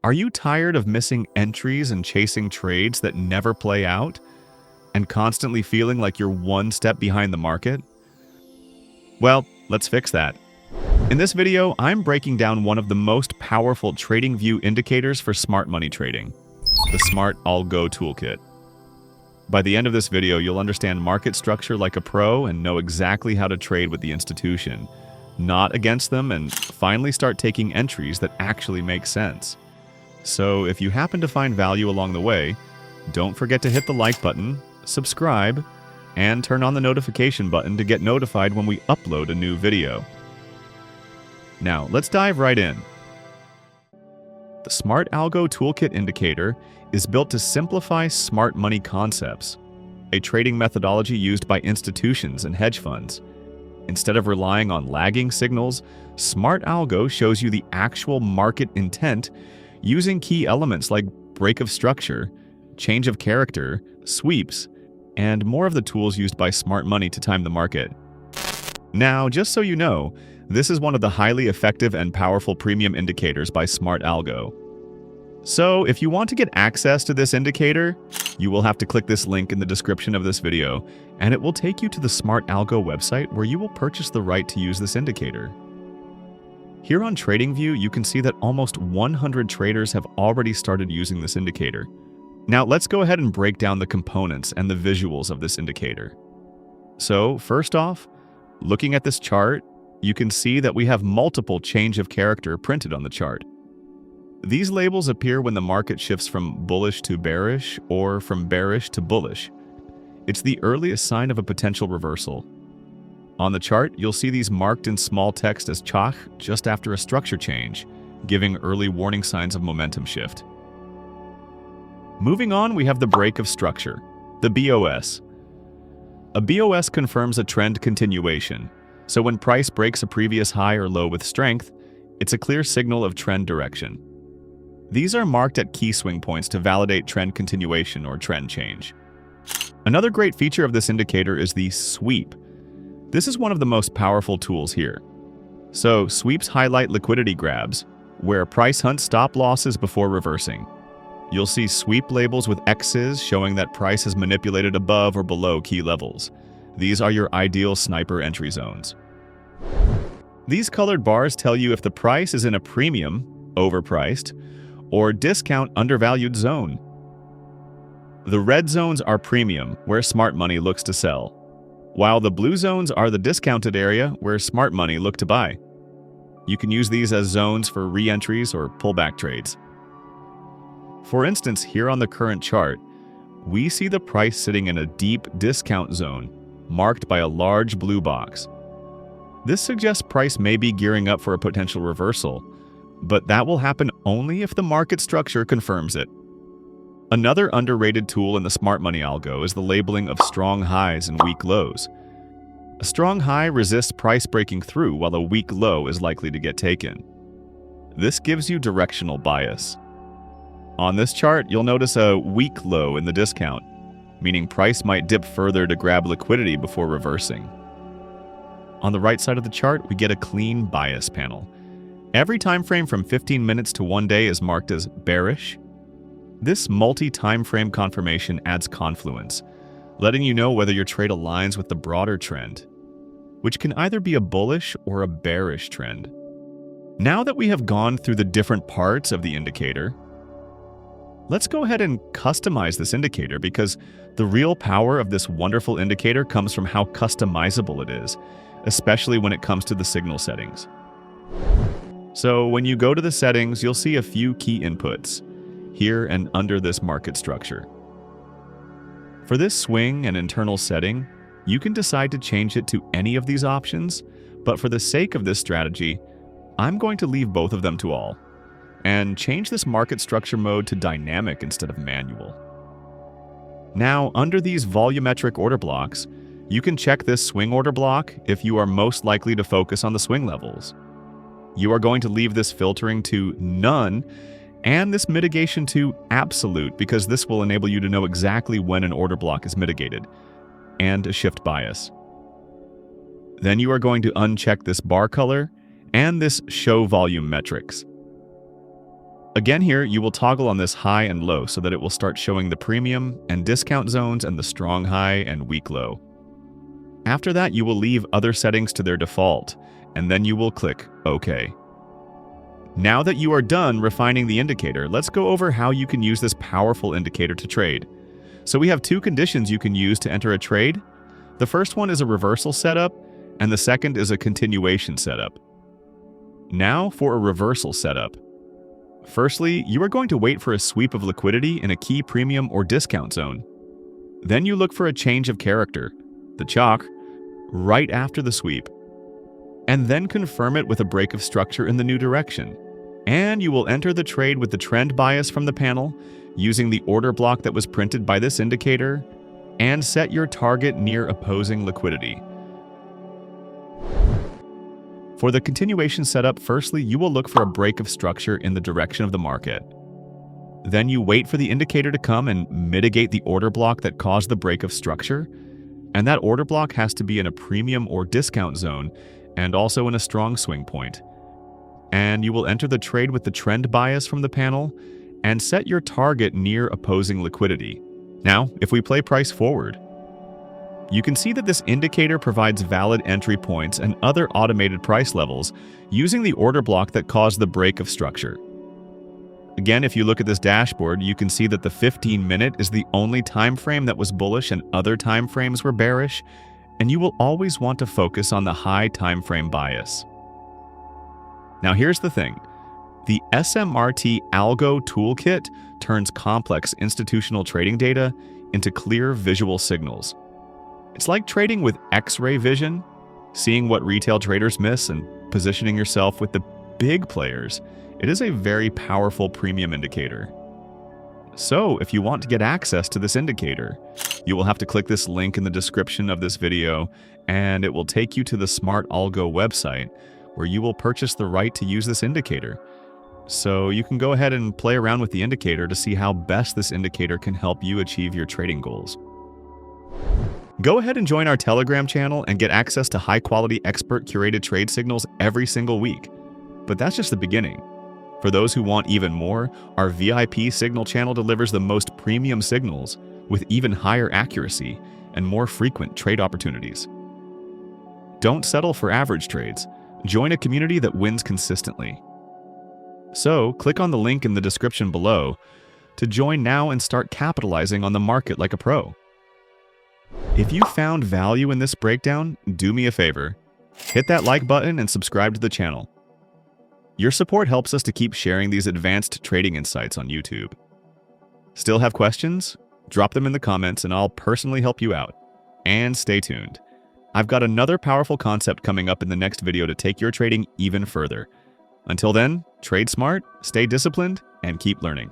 Are you tired of missing entries and chasing trades that never play out, and constantly feeling like you're one step behind the market? Well, let's fix that. In this video, I'm breaking down one of the most powerful TradingView indicators for smart money trading, the SMRT Algo Toolkit. By the end of this video, you'll understand market structure like a pro and know exactly how to trade with the institution, not against them, and finally start taking entries that actually make sense. So if you happen to find value along the way, don't forget to hit the like button, subscribe, and turn on the notification button to get notified when we upload a new video. Now, let's dive right in. The SMRT Algo Toolkit indicator is built to simplify smart money concepts, a trading methodology used by institutions and hedge funds. Instead of relying on lagging signals, SMRT Algo shows you the actual market intent using key elements like break of structure, change of character, sweeps, and more of the tools used by smart money to time the market. Now, just so you know, this is one of the highly effective and powerful premium indicators by SMRT Algo. So, if you want to get access to this indicator, you will have to click this link in the description of this video, and it will take you to the SMRT Algo website where you will purchase the right to use this indicator. Here on TradingView, you can see that almost 100 traders have already started using this indicator. Now, let's go ahead and break down the components and the visuals of this indicator. So, first off, looking at this chart, you can see that we have multiple change of character printed on the chart. These labels appear when the market shifts from bullish to bearish or from bearish to bullish. It's the earliest sign of a potential reversal. On the chart, you'll see these marked in small text as chalk just after a structure change, giving early warning signs of momentum shift. Moving on, we have the break of structure, the BOS. A BOS confirms a trend continuation, so when price breaks a previous high or low with strength, it's a clear signal of trend direction. These are marked at key swing points to validate trend continuation or trend change. Another great feature of this indicator is the sweep. This is one of the most powerful tools here. So, sweeps highlight liquidity grabs, where price hunts stop losses before reversing. You'll see sweep labels with X's showing that price has manipulated above or below key levels. These are your ideal sniper entry zones. These colored bars tell you if the price is in a premium, overpriced, or discount, undervalued zone. The red zones are premium, where smart money looks to sell, while the blue zones are the discounted area where smart money look to buy. You can use these as zones for re-entries or pullback trades. For instance, here on the current chart, we see the price sitting in a deep discount zone, marked by a large blue box. This suggests price may be gearing up for a potential reversal, but that will happen only if the market structure confirms it. Another underrated tool in the smart money algo is the labeling of strong highs and weak lows. A strong high resists price breaking through, while a weak low is likely to get taken. This gives you directional bias. On this chart, you'll notice a weak low in the discount, meaning price might dip further to grab liquidity before reversing. On the right side of the chart, we get a clean bias panel. Every time frame from 15 minutes to 1 day is marked as bearish. This multi-time frame confirmation adds confluence, letting you know whether your trade aligns with the broader trend, which can either be a bullish or a bearish trend. Now that we have gone through the different parts of the indicator, let's go ahead and customize this indicator, because the real power of this wonderful indicator comes from how customizable it is, especially when it comes to the signal settings. So when you go to the settings, you'll see a few key inputs here and under this market structure. For this swing and internal setting, you can decide to change it to any of these options, but for the sake of this strategy, I'm going to leave both of them to all, and change this market structure mode to dynamic instead of manual. Now, under these volumetric order blocks, you can check this swing order block if you are most likely to focus on the swing levels. You are going to leave this filtering to none and this mitigation to absolute, because this will enable you to know exactly when an order block is mitigated, and a shift bias. Then you are going to uncheck this bar color and this show volume metrics. Again here, you will toggle on this high and low so that it will start showing the premium and discount zones and the strong high and weak low. After that, you will leave other settings to their default, and then you will click OK. Now that you are done refining the indicator, let's go over how you can use this powerful indicator to trade. So we have two conditions you can use to enter a trade. The first one is a reversal setup, and the second is a continuation setup. Now for a reversal setup. Firstly, you are going to wait for a sweep of liquidity in a key premium or discount zone. Then you look for a change of character, the chalk, right after the sweep, and then confirm it with a break of structure in the new direction. And you will enter the trade with the trend bias from the panel, using the order block that was printed by this indicator, and set your target near opposing liquidity. For the continuation setup, firstly, you will look for a break of structure in the direction of the market. Then you wait for the indicator to come and mitigate the order block that caused the break of structure, and that order block has to be in a premium or discount zone and also in a strong swing point. And you will enter the trade with the trend bias from the panel and set your target near opposing liquidity. Now, if we play price forward, you can see that this indicator provides valid entry points and other automated price levels using the order block that caused the break of structure. Again, if you look at this dashboard, you can see that the 15-minute is the only time frame that was bullish and other time frames were bearish, and you will always want to focus on the high time frame bias. Now here's the thing. The SMRT Algo Toolkit turns complex institutional trading data into clear visual signals. It's like trading with X-ray vision, seeing what retail traders miss and positioning yourself with the big players. It is a very powerful premium indicator. So if you want to get access to this indicator, you will have to click this link in the description of this video, and it will take you to the Smart Algo website, where you will purchase the right to use this indicator. So you can go ahead and play around with the indicator to see how best this indicator can help you achieve your trading goals. Go ahead and join our Telegram channel and get access to high-quality expert-curated trade signals every single week. But that's just the beginning. For those who want even more, our VIP signal channel delivers the most premium signals with even higher accuracy and more frequent trade opportunities. Don't settle for average trades. Join a community that wins consistently. So, click on the link in the description below to join now and start capitalizing on the market like a pro. If you found value in this breakdown, do me a favor. Hit that like button and subscribe to the channel. Your support helps us to keep sharing these advanced trading insights on YouTube. Still have questions? Drop them in the comments and I'll personally help you out. And stay tuned. I've got another powerful concept coming up in the next video to take your trading even further. Until then, trade smart, stay disciplined, and keep learning.